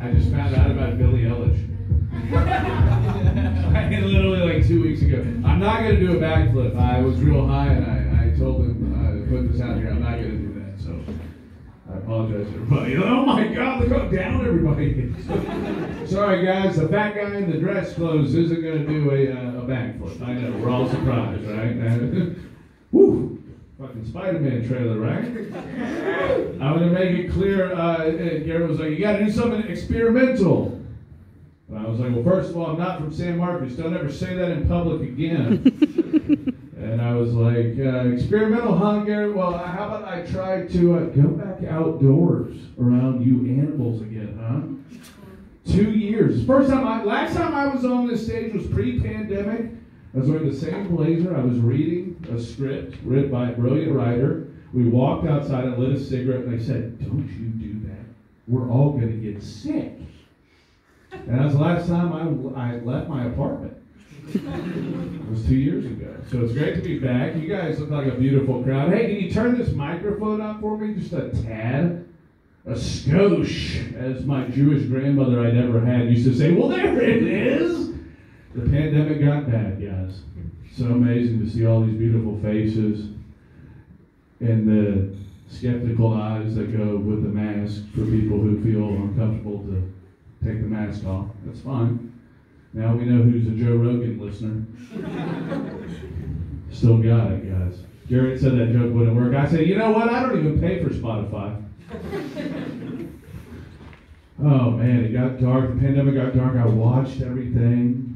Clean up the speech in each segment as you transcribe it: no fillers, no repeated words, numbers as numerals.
I just found out about Billie Eilish. Literally like 2 weeks ago. I'm not going to do a backflip. I was real high and I told him, put this out here, I'm not going to do that. So I apologize to everybody. Oh my God, look how down everybody is. Sorry guys, the fat guy in the dress clothes isn't going to do a backflip. I know, we're all surprised, right? Woo! Fucking Spider-Man trailer, right? I'm going to make it clear, Garrett was like, you got to do something experimental. And I was like, well, first of all, I'm not from San Marcos. Don't ever say that in public again. And I was like, experimental, huh, Garrett? Well, how about I try to go back outdoors around you animals again, huh? 2 years. Last time I was on this stage was pre-pandemic. I was wearing the same blazer. I was reading a script written by a brilliant writer. We walked outside and lit a cigarette, and they said, don't you do that. We're all going to get sick. And that was the last time I left my apartment. It was 2 years ago. So it's great to be back. You guys look like a beautiful crowd. Hey, can you turn this microphone up for me? Just a tad. A skosh, as my Jewish grandmother I never had used to say. Well, there it is. The pandemic got bad, guys. So amazing to see all these beautiful faces and the skeptical eyes that go with the mask for people who feel uncomfortable to take the mask off. That's fine. Now we know who's a Joe Rogan listener. Still got it, guys. Garrett said that joke wouldn't work. I said, you know what? I don't even pay for Spotify. Oh man, it got dark. The pandemic got dark. I watched everything.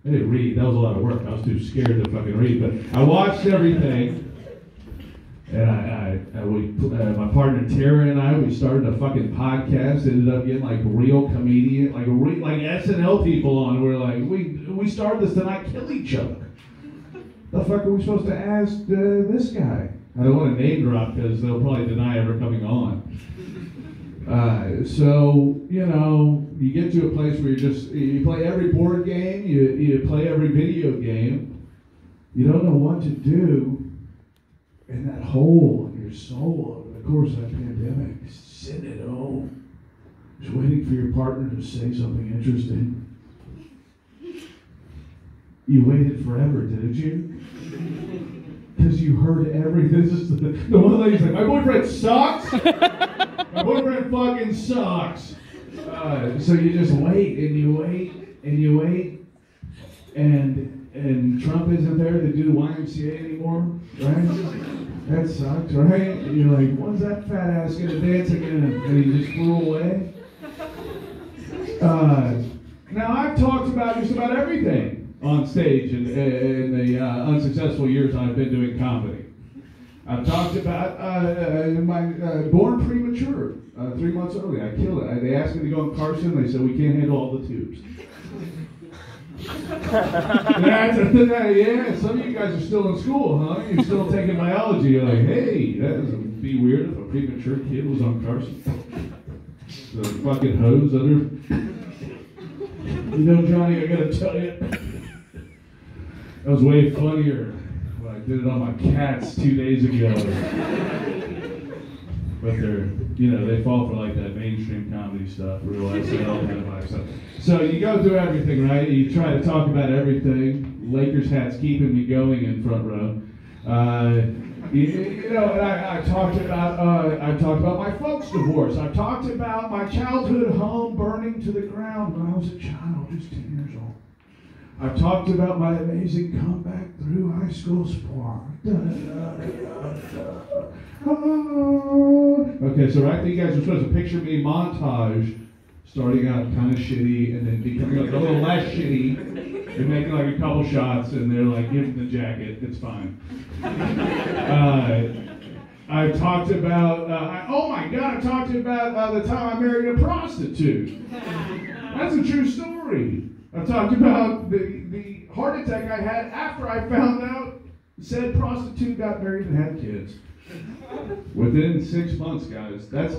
I didn't read. That was a lot of work. I was too scared to fucking read. But I watched everything. And my partner Tara and I, we started a fucking podcast. Ended up getting like real comedian, like SNL people on. We're like, we started this to not kill each other. The fuck are we supposed to ask this guy? I don't want to name drop because they'll probably deny ever coming on. So, you know, you get to a place where you play every board game, you play every video game. You don't know what to do. And that hole in your soul over the course of that pandemic, sitting at home, just waiting for your partner to say something interesting. You waited forever, didn't you? Because you heard everything. This is the one lady's like, my boyfriend sucks. My boyfriend fucking sucks. So you just wait and you wait and you wait, and Trump isn't there to do YMCA anymore, right? That sucks, right? And you're like, when's that fat ass gonna dance again? And he just flew away. Now I've talked about just about everything on stage in the unsuccessful years I've been doing comedy. I've talked about my born premature, 3 months early. I killed it. They asked me to go on Carson. They said, we can't handle all the tubes. Yeah, some of you guys are still in school, huh? You're still taking biology. You're like, hey, that would be weird if a premature kid was on Carson. The fucking hose under. You know, Johnny, I gotta tell you, that was way funnier when I did it on my cats 2 days ago. But they fall for like that mainstream comedy stuff, real SNL kind of vibe stuff. So you go through everything, right? You try to talk about everything. Lakers hats keeping me going in front row. And I talked about my folks' divorce. I talked about my childhood home burning to the ground when I was a child, just 10 years old. I've talked about my amazing comeback through high school sport. Okay, so right there, you guys are supposed to picture me montage, starting out kind of shitty and then becoming like a little less shitty and making like a couple shots and they're like, give him the jacket, it's fine. I talked about, I talked about the time I married a prostitute. That's a true story. I've talked about the heart attack I had after I found out said prostitute got married and had kids. Within 6 months, guys. That's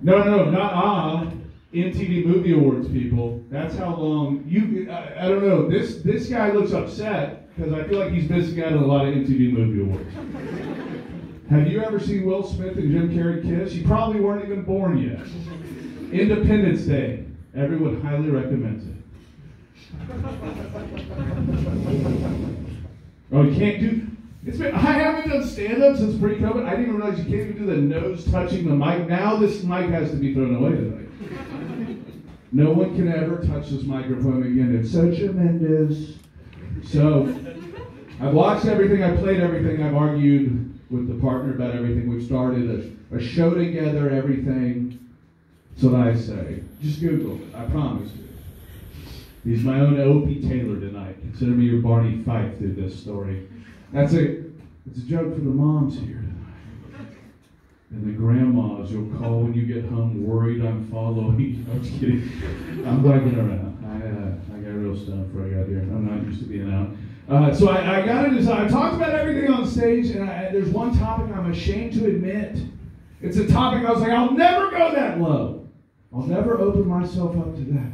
not MTV Movie Awards, people. That's how long you. I don't know. This guy looks upset because I feel like he's missing out on a lot of MTV Movie Awards. Have you ever seen Will Smith and Jim Carrey kiss? You probably weren't even born yet. Independence Day. Everyone highly recommends it. Oh, you can't do. I haven't done stand-up since pre-COVID. I didn't even realize you can't even do the nose touching the mic. Now this mic has to be thrown away tonight. No one can ever touch this microphone again. It's so tremendous. So, I've watched everything. I've played everything. I've argued with the partner about everything. We've started a show together, everything. That's what I say. Just Google it. I promise you. He's my own O.P. Taylor tonight. Consider me your Barney Fife through this story. It's a joke for the moms here tonight. And the grandmas you'll call when you get home worried I'm following. I'm just kidding. I'm bugging around. I got real stoned before I got here. I'm not used to being out. So I got to decide. I talked about everything on stage, and there's one topic I'm ashamed to admit. It's a topic I was like, I'll never go that low. I'll never open myself up to that.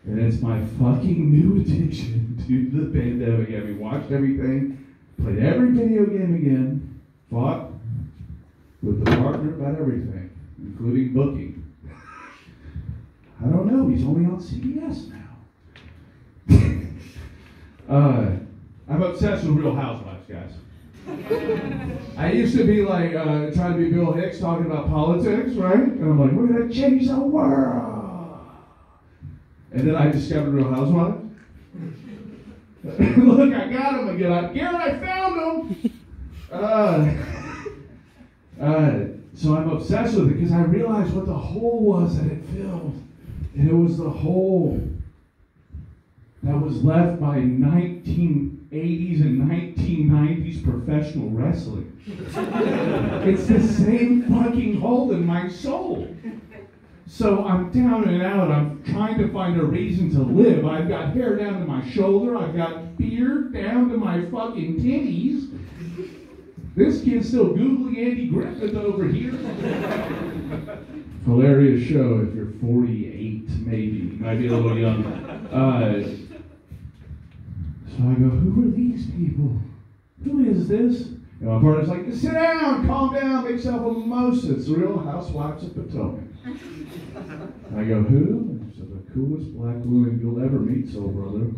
And it's my fucking new addiction to the pandemic. I mean, watched everything. Played every video game again, fought with the partner about everything, including booking. I don't know, he's only on CBS now. I'm obsessed with Real Housewives, guys. I used to be like, trying to be Bill Hicks talking about politics, right? And I'm like, we're going to change the world. And then I discovered Real Housewives. Look, I got him again. Garrett, I found him. So I'm obsessed with it because I realized what the hole was that it filled. And it was the hole that was left by 1980s and 1990s professional wrestling. It's the same fucking hole in my soul. So I'm down and out. I'm trying to find a reason to live. I've got hair down to my shoulder. I've got beard down to my fucking titties. This kid's still Googling Andy Griffith over here. Hilarious show if you're 48, maybe. You might be a little young. So I go, who are these people? Who is this? And my partner's like, sit down, calm down, make yourself a mimosa. It's the Real Housewives of Potomac. I go, who? She said, the coolest black woman you'll ever meet, soul brother.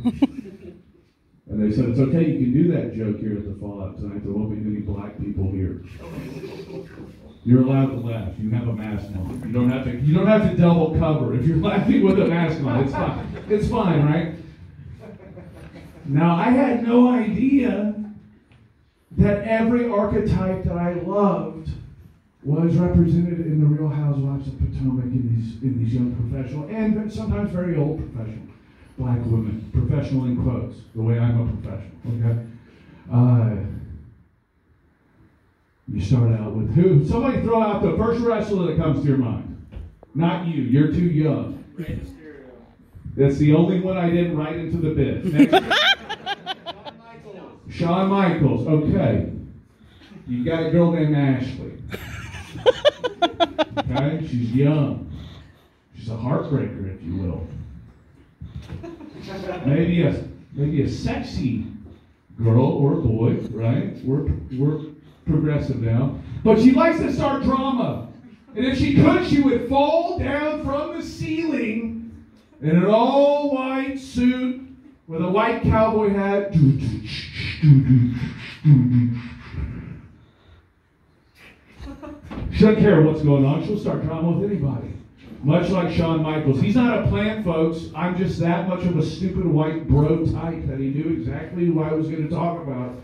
And they said, it's okay, you can do that joke here at the Fallout tonight. There won't be any black people here. You're allowed to laugh. You have a mask on. You don't have to double cover. If you're laughing with a mask on, it's fine. It's fine, right? Now, I had no idea that every archetype that I loved was represented in the Real Housewives of Potomac in these young professional and sometimes very old professional black women. Professional in quotes, the way I'm a professional, okay? You start out with who? Somebody throw out the first wrestler that comes to your mind. Not you, you're too young. That's the only one I didn't write into the bid. Next. Shawn Michaels, okay. You got a girl named Ashley. Okay, she's young. She's a heartbreaker, if you will. Maybe a sexy girl or a boy, right? We're progressive now. But she likes to start drama. And if she could, she would fall down from the ceiling in an all-white suit with a white cowboy hat. She doesn't care what's going on. She'll start drama with anybody. Much like Shawn Michaels. He's not a plant, folks. I'm just that much of a stupid white bro type that he knew exactly who I was going to talk about.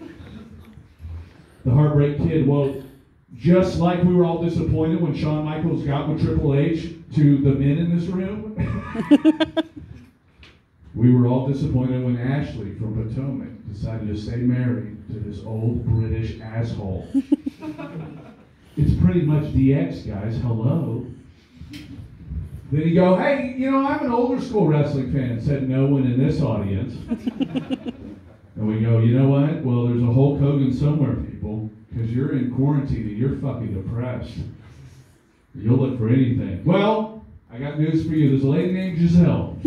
The Heartbreak Kid. Well, just like we were all disappointed when Shawn Michaels got with Triple H to the men in this room, we were all disappointed when Ashley from Potomac decided to stay married to this old British asshole. It's pretty much DX, guys. Hello. Then you go, hey, I'm an older school wrestling fan. Said no one in this audience. And we go, you know what? Well, there's a Hulk Hogan somewhere, people, because you're in quarantine and you're fucking depressed. You'll look for anything. Well, I got news for you. There's a lady named Giselle.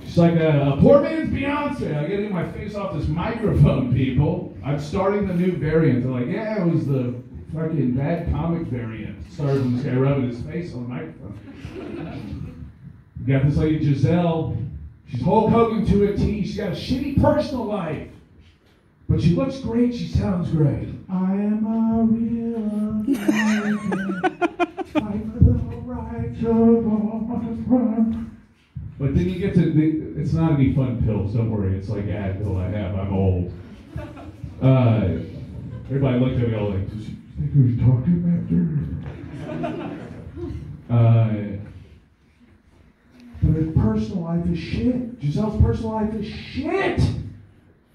She's like a poor man's Beyonce. I get in my face off this microphone, people. I'm starting the new variant. They're like, yeah, it was the fucking bad comic variant. Started when this guy rubbing his face on the microphone. We got this lady Giselle. She's Hulk Hogan to a T. She's got a shitty personal life. But she looks great. She sounds great. I am a real American. Fight for the right to run. But then you get to, it's not any fun pills, don't worry. It's like Advil I have, I'm old. Everybody looked at me all like, does she think who's talking after? But her personal life is shit. Giselle's personal life is shit.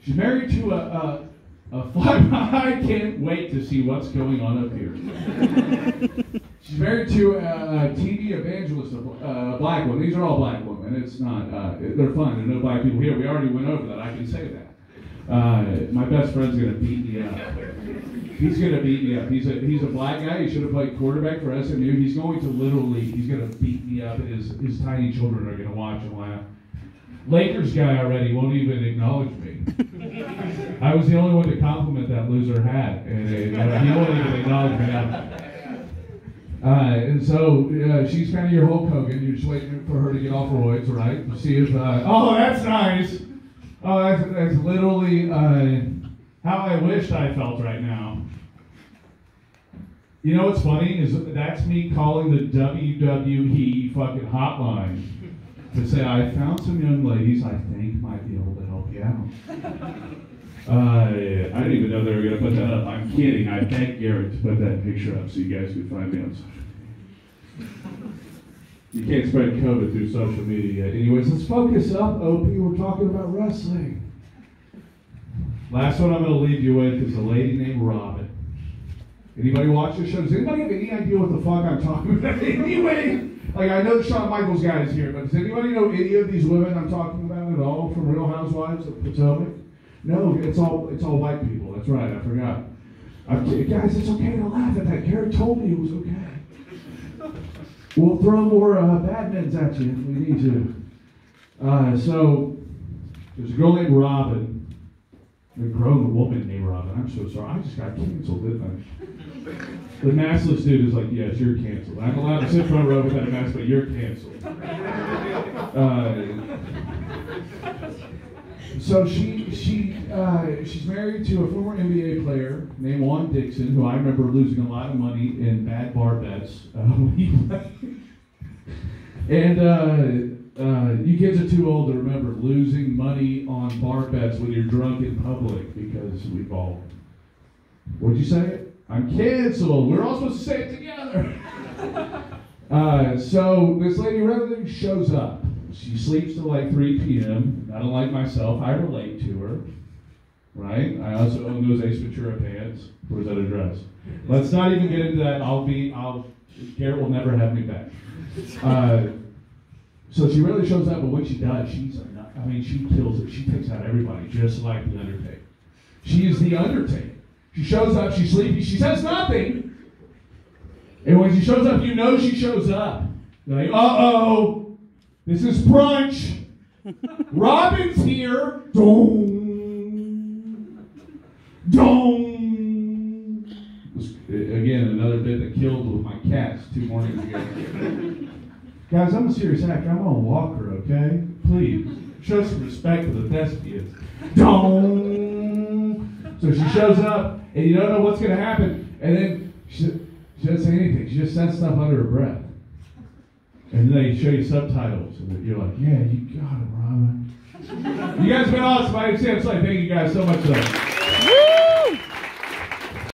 She's married to a I can't wait to see what's going on up here. She's married to a TV evangelist, a black one. These are all black women. It's not, they're fun. There are no black people here. We already went over that. I can say that. My best friend's going to beat me up. He's going to beat me up. He's a black guy. He should have played quarterback for SMU. He's going to literally, he's going to beat me up, and his tiny children are going to watch and laugh. Lakers guy already won't even acknowledge me. I was the only one to compliment that loser hat, and he won't even acknowledge me now. And so she's kind of your Hulk Hogan. You're just waiting for her to get off roids, right? To see if, oh, that's nice. Oh, that's literally how I wished I felt right now. You know what's funny is that's me calling the WWE fucking hotline to say I found some young ladies I think might be able to help you out. I didn't even know they were going to put that up. I'm kidding. I begged Garrett to put that picture up so you guys could find me on social media. You can't spread COVID through social media yet. Anyways, let's focus up, OP. We're talking about wrestling. Last one I'm going to leave you with is a lady named Robin. Anybody watch this show? Does anybody have any idea what the fuck I'm talking about? Anyway, like I know the Shawn Michaels guy is here, but does anybody know any of these women I'm talking about at all from Real Housewives of Potomac? No, it's all white people. That's right, I forgot. Guys, it's okay to laugh at that. Garrett told me it was okay. We'll throw more badmins at you if we need to. So, there's a girl named Robin. A grown woman named Robin. I'm so sorry. I just got canceled, didn't I? The maskless dude is like, yes, you're canceled. I'm allowed to sit front row without a mask, but you're canceled. So she's married to a former NBA player named Juan Dixon, who I remember losing a lot of money in bad bar bets when he played. And you kids are too old to remember losing money on bar bets when you're drunk in public because we've all. What'd you say? I'm canceled. We're all supposed to say it together. So this lady regularly shows up. She sleeps till like 3 p.m. I don't like myself. I relate to her. Right? I also own those Ace Ventura pants. Where's that address? Let's not even get into that. Garrett will never have me back. So she really shows up, but when she does, she kills it. She takes out everybody, just like The Undertaker. She is The Undertaker. She shows up, she's sleepy, she says nothing. And when she shows up, you know she shows up. You're like, uh-oh, this is brunch. Robin's here. Dong. Dong. Again, another bit that killed with my cats 2 mornings ago. Guys, I'm a serious actor. I'm on Walker, okay? Please, show some respect to the thespians. Dong. So she shows up, and you don't know what's going to happen. And then she doesn't say anything. She just says stuff under her breath. And then they show you subtitles, and you're like, yeah, you got it, Robin. You guys have been awesome. I'm Slade. Thank you guys so much.